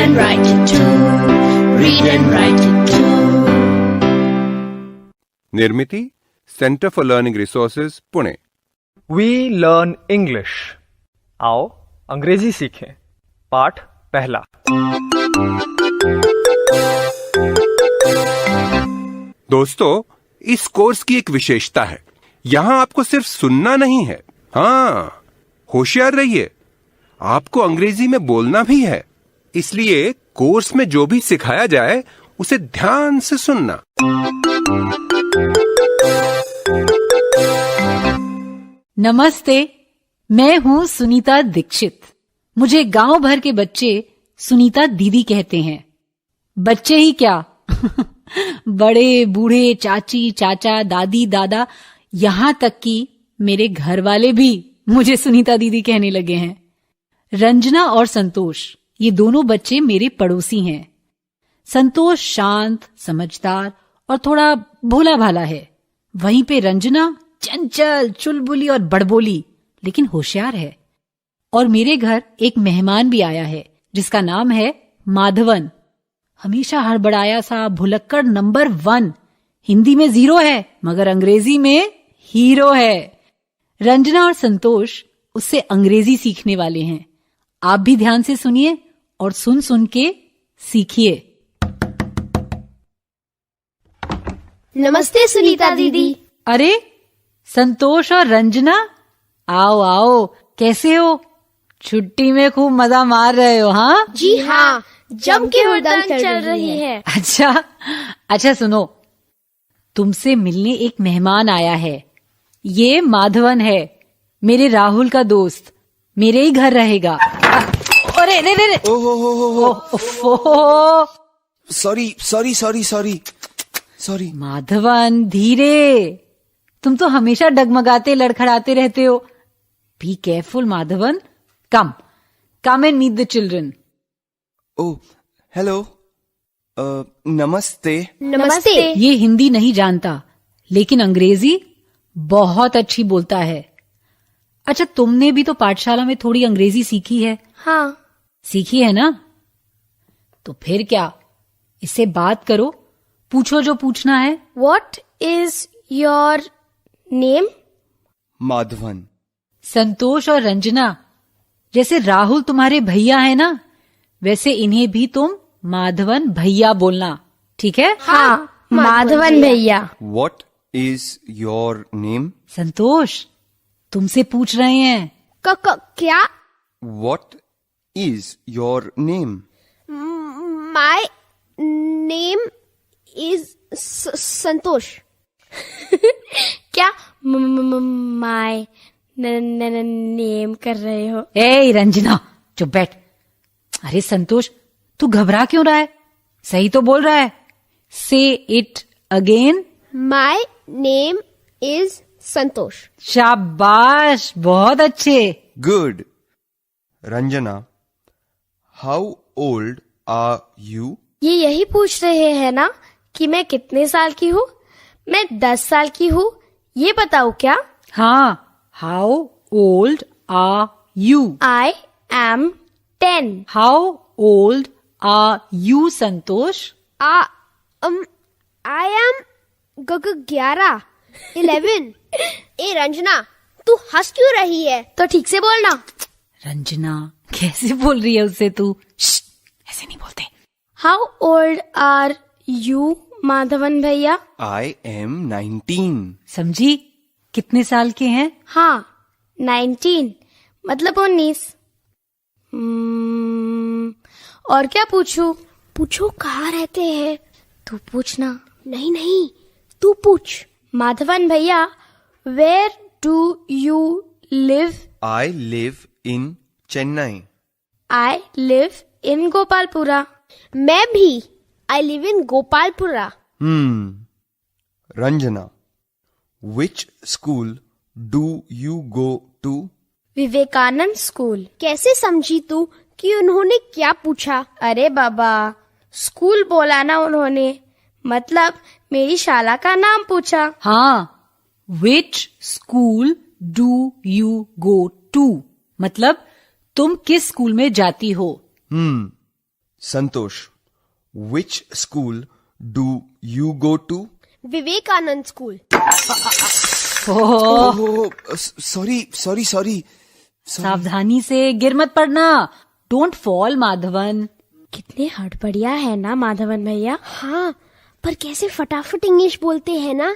and write it too. Read and write it too. Nirmiti centre for learning resources Pune. We learn English. आओ अंग्रेजी सीखें। पाठ पहला। दोस्तों, इस कोर्स की एक विशेषता है, यहाँ आपको सिर्फ सुनना नहीं है, हाँ, होशियार रहिए, आपको अंग्रेजी में बोलना भी है। इसलिए कोर्स में जो भी सिखाया जाए उसे ध्यान से सुनना। नमस्ते, मैं हूँ सुनीता दीक्षित। मुझे गांव भर के बच्चे सुनीता दीदी कहते हैं। बच्चे ही क्या बड़े बूढ़े, चाची चाचा, दादी दादा, यहाँ तक कि मेरे घर वाले भी मुझे सुनीता दीदी कहने लगे हैं। रंजना और संतोष, ये दोनों बच्चे मेरे पड़ोसी हैं। संतोष शांत, समझदार और थोड़ा भोला भाला है। वहीं पे रंजना चंचल, चुलबुली और बड़बोली, लेकिन होशियार है। और मेरे घर एक मेहमान भी आया है जिसका नाम है माधवन। हमेशा हड़बड़ाया सा, भुलक्कड़ नंबर 1। हिंदी में 0 है मगर अंग्रेजी में हीरो है। रंजना और संतोष उससे अंग्रेजी सीखने वाले हैं। आप भी ध्यान से सुनिए और सुन सुन के सीखिए। नमस्ते सुनीता दीदी। अरे संतोष और रंजना, आओ आओ, कैसे हो? छुट्टी में खूब मजा मार रहे हो? हाँ जी हाँ, जम के हुड़दंग चल रही है। अच्छा सुनो, तुमसे मिलने एक मेहमान आया है। ये माधवन है, मेरे राहुल का दोस्त, मेरे ही घर रहेगा। अरे रे सॉरी। माधवन, धीरे, तुम तो हमेशा डगमगाते लड़खड़ाते रहते हो। Be careful Madhavan. Come and meet the children. Oh, hello, नमस्ते। नमस्ते। ये हिंदी नहीं जानता लेकिन अंग्रेजी बहुत अच्छी बोलता है। अच्छा, तुमने भी तो पाठशाला में थोड़ी अंग्रेजी सीखी है। हाँ, सीखी है ना? तो फिर क्या, इससे बात करो, पूछो जो पूछना है। What is your name? Madhavan. संतोष और रंजना, जैसे राहुल तुम्हारे भैया है ना, वैसे इन्हें भी तुम माधवन भैया बोलना, ठीक है? हाँ, माधवन भैया। What is your name? संतोष, तुमसे पूछ रहे हैं। क्या? What is your name? My name is संतोष। क्या my नेम कर रहे हो? ए रंजना, चुप बैठ। अरे संतोष, तू घबरा क्यों रहा है? सही तो बोल रहा है। Say it again. My name is Santosh. शाबाश, बहुत अच्छे। Good. Ranjana, how old are you? ये यही पूछ रहे हैं ना कि मैं कितने साल की हूँ? मैं 10 साल की हूँ, ये बताओ क्या? हाँ, how old are you? I am 10. How old are you Santosh? I am 11. 11. ए रंजना, तू हंस क्यों रही है? तो ठीक से बोलना। रंजना, कैसे बोल रही है उससे तू? ऐसे नहीं बोलते। How old are you Madhavan भैया? I am 19. समझी? कितने साल के हैं? हाँ, 19 मतलब 19। और क्या पूछूं? पूछो, कहाँ रहते हैं? तू पूछना। नहीं, तू पूछ। माधवन भैया, where do you live? I live in Chennai. I live in Gopalpura. मैं भी। I live in Gopalpura. Ranjana, which school do you go to? Vivekanand school. कैसे समझी तू कि उन्होंने क्या पूछा? अरे बाबा, स्कूल बोला ना उन्होंने, मतलब मेरी शाला का नाम पूछा। हाँ, which school do you go to, मतलब तुम किस स्कूल में जाती हो? Santosh, which school do you go to? Vivekanand school. Oh, sorry. सावधानी से, गिर मत पड़ना। Don't fall Madhavan. कितने हड़बड़िया है ना माधवन भैया। हाँ, पर कैसे फटाफट इंग्लिश बोलते हैं ना।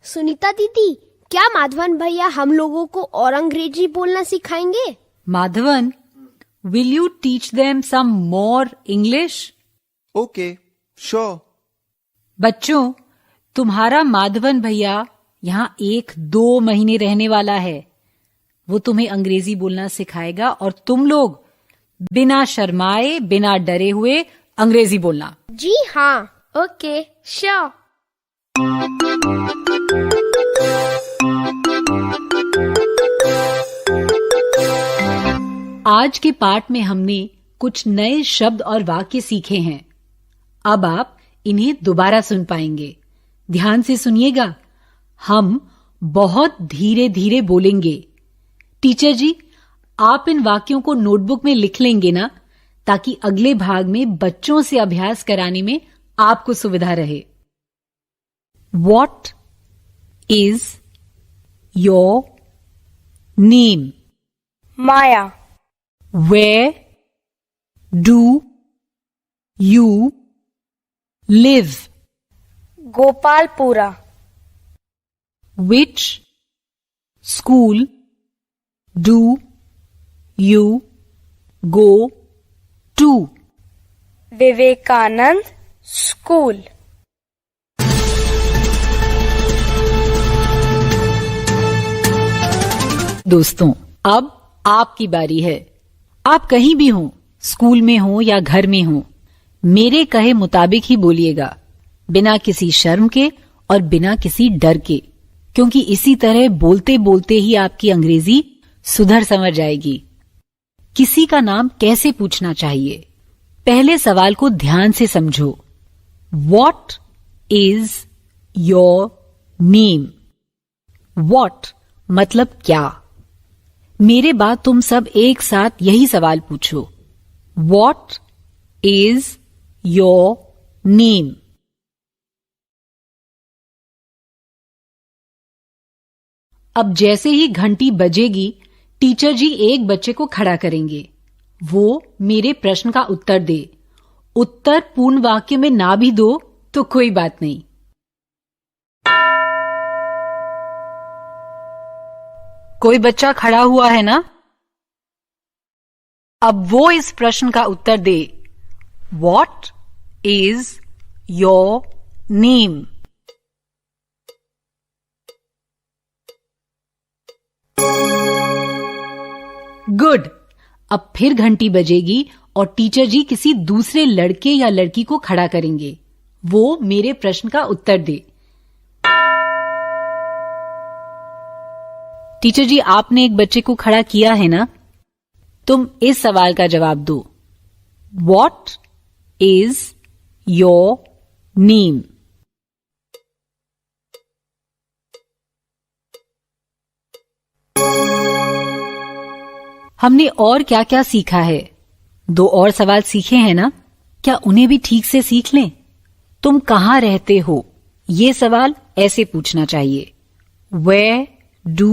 सुनीता दीदी, क्या माधवन भैया हम लोगों को और अंग्रेजी बोलना सिखाएंगे? Madhavan, will you teach them some more English? Okay, sure. बच्चों, तुम्हारा माधवन भैया यहाँ 1-2 महीने रहने वाला है। वो तुम्हें अंग्रेजी बोलना सिखाएगा और तुम लोग बिना शर्माए, बिना डरे हुए अंग्रेजी बोलना। जी हाँ, ओके, श्योर। आज के पाठ में हमने कुछ नए शब्द और वाक्य सीखे हैं। अब आप इन्हें दोबारा सुन पाएंगे। ध्यान से सुनिएगा। हम बहुत धीरे धीरे बोलेंगे। टीचर जी, आप इन वाक्यों को नोटबुक में लिख लेंगे ना, ताकि अगले भाग में बच्चों से अभ्यास कराने में आपको सुविधा रहे। What is your name? Maya. Where do you live? Gopalpura. Which school do you go to? Vivekanand school. दोस्तों, अब आपकी बारी है। आप कहीं भी हो, स्कूल में हो या घर में हो, मेरे कहे मुताबिक ही बोलिएगा, बिना किसी शर्म के और बिना किसी डर के, क्योंकि इसी तरह बोलते बोलते ही आपकी अंग्रेजी सुधर समझ जाएगी। किसी का नाम कैसे पूछना चाहिए? पहले सवाल को ध्यान से समझो। What is your name? What मतलब क्या? मेरे बाद तुम सब एक साथ यही सवाल पूछो। What is your name? अब जैसे ही घंटी बजेगी, टीचर जी एक बच्चे को खड़ा करेंगे। वो मेरे प्रश्न का उत्तर दे। उत्तर पूर्ण वाक्य में ना भी दो तो कोई बात नहीं। कोई बच्चा खड़ा हुआ है ना? अब वो इस प्रश्न का उत्तर दे। What is your name? Good. अब फिर घंटी बजेगी और टीचर जी किसी दूसरे लड़के या लड़की को खड़ा करेंगे। वो मेरे प्रश्न का उत्तर दे। टीचर जी, आपने एक बच्चे को खड़ा किया है ना? तुम इस सवाल का जवाब दो। What is your name? हमने और क्या क्या सीखा है? 2 और सवाल सीखे हैं ना? क्या उन्हें भी ठीक से सीख लें? तुम कहाँ रहते हो? ये सवाल ऐसे पूछना चाहिए। Where do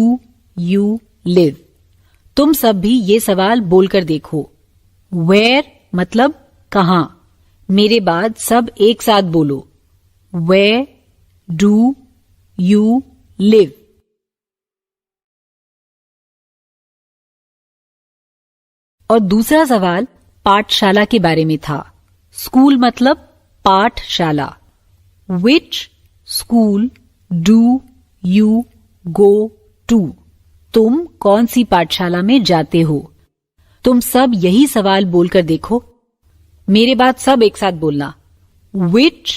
you live? तुम सब भी ये सवाल बोलकर देखो। Where मतलब कहाँ। मेरे बाद सब एक साथ बोलो। Where do you live? और दूसरा सवाल पाठशाला के बारे में था। स्कूल मतलब पाठशाला। Which school do you go to? तुम कौन सी पाठशाला में जाते हो? तुम सब यही सवाल बोलकर देखो। मेरे बाद सब एक साथ बोलना। Which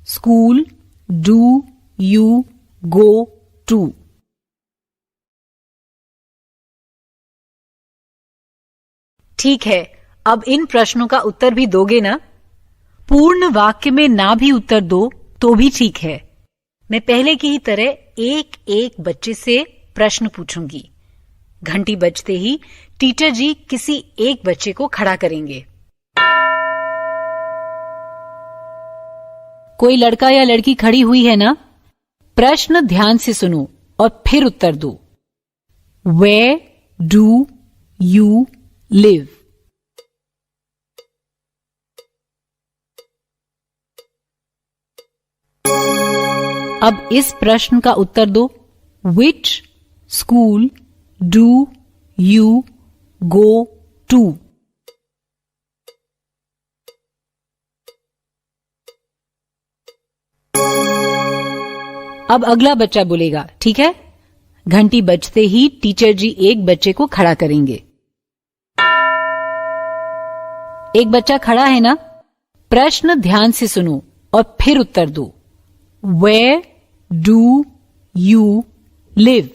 school do you go to? ठीक है, अब इन प्रश्नों का उत्तर भी दोगे ना? पूर्ण वाक्य में ना भी उत्तर दो तो भी ठीक है। मैं पहले की ही तरह एक एक बच्चे से प्रश्न पूछूंगी। घंटी बजते ही टीचर जी किसी एक बच्चे को खड़ा करेंगे। कोई लड़का या लड़की खड़ी हुई है ना? प्रश्न ध्यान से सुनो और फिर उत्तर दो। Where do you live? अब इस प्रश्न का उत्तर दो। Which school do you go to? अब अगला बच्चा बोलेगा, ठीक है? घंटी बजते ही टीचर जी एक बच्चे को खड़ा करेंगे। एक बच्चा खड़ा है ना? प्रश्न ध्यान से सुनो और फिर उत्तर दो। Where do you live?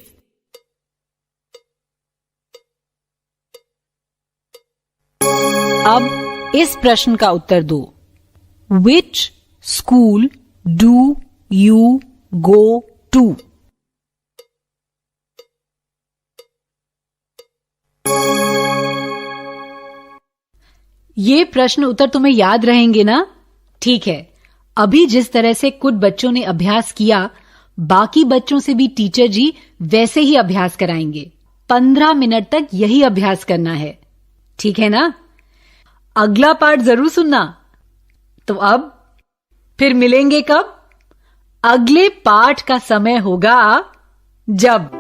अब इस प्रश्न का उत्तर दो। Which school do you go to? ये प्रश्न उत्तर तुम्हें याद रहेंगे ना? ठीक है। अभी जिस तरह से कुछ बच्चों ने अभ्यास किया, बाकी बच्चों से भी टीचर जी वैसे ही अभ्यास कराएंगे। 15 मिनट तक यही अभ्यास करना है, ठीक है ना? अगला पार्ट जरूर सुनना। तो अब फिर मिलेंगे कब? अगले पाठ का समय होगा जब